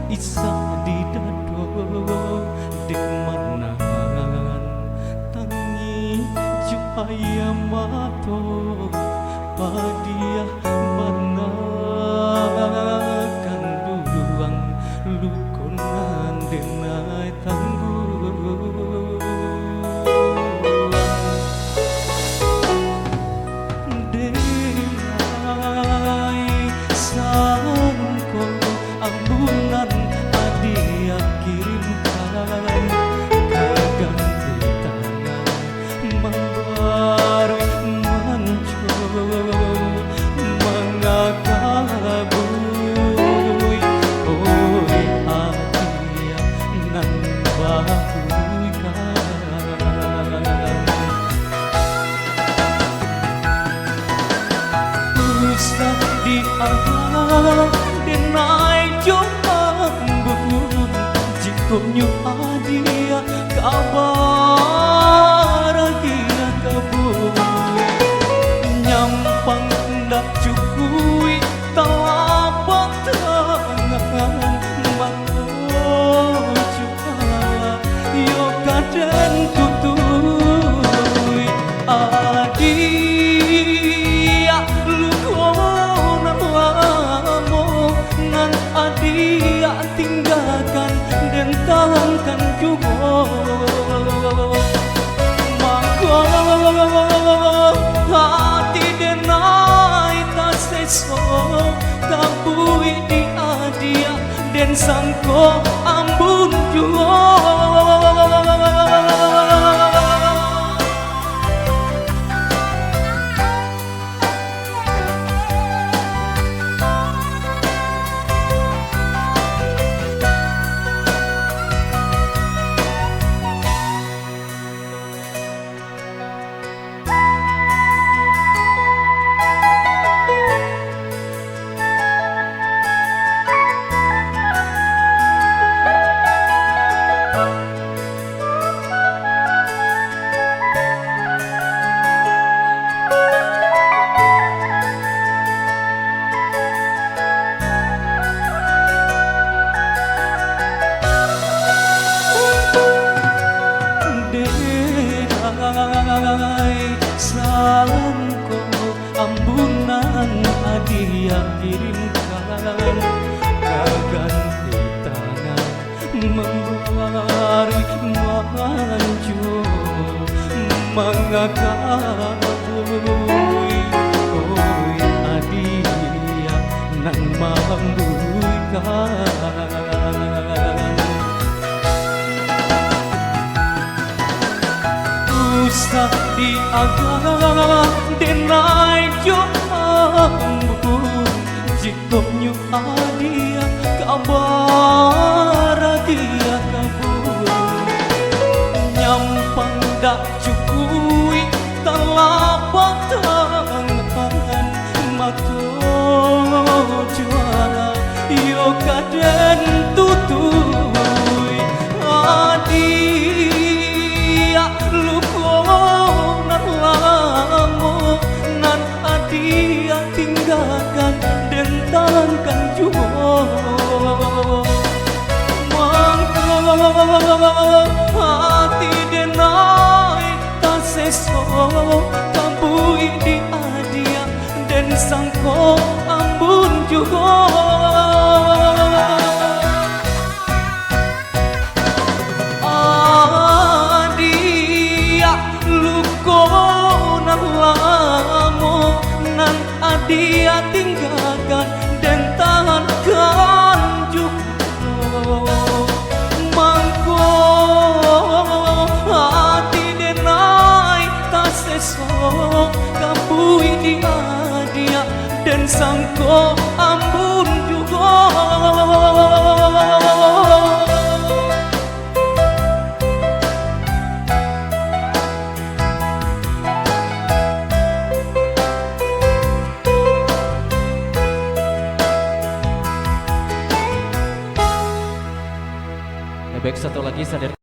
isa di dado dek manan tangi cahaya mato padia mana kan duang lukonan denai tangguh denai sangko ambunan adia kirimkan kaganti tangan membaru mancur mengagabui oi adia nan bahui usah dianggap denai jomambun jikonyo adia kabar agia kabui nyampang ndak cukui tawapak tangan makojuala yo kaden tutui adia lukona lamo nan adia tinggalkan dan tahankan juga maka hati denai tak seso kabui di adia dan sangko ambun juga salangko ambunan adia kirimkan kaganti tangan membaru mancur mengagabui oi adia nan mambuikan usah dianggap denai jomambun jikonyo adia kabar agia kabur nyampang dak cukui telapak tangan mato juara yo kaden tutui adia lukonan lamo nan adia tinggalkan dan tahankan juga mangko hati denai tak seso kabui di adia dan sangko ambun juga lukonan lamo nan adia tinggalkan dan tahankan juga mangko hati denai tak seso kabui di adia dan sangko ambun juga Baik, satu lagi sadar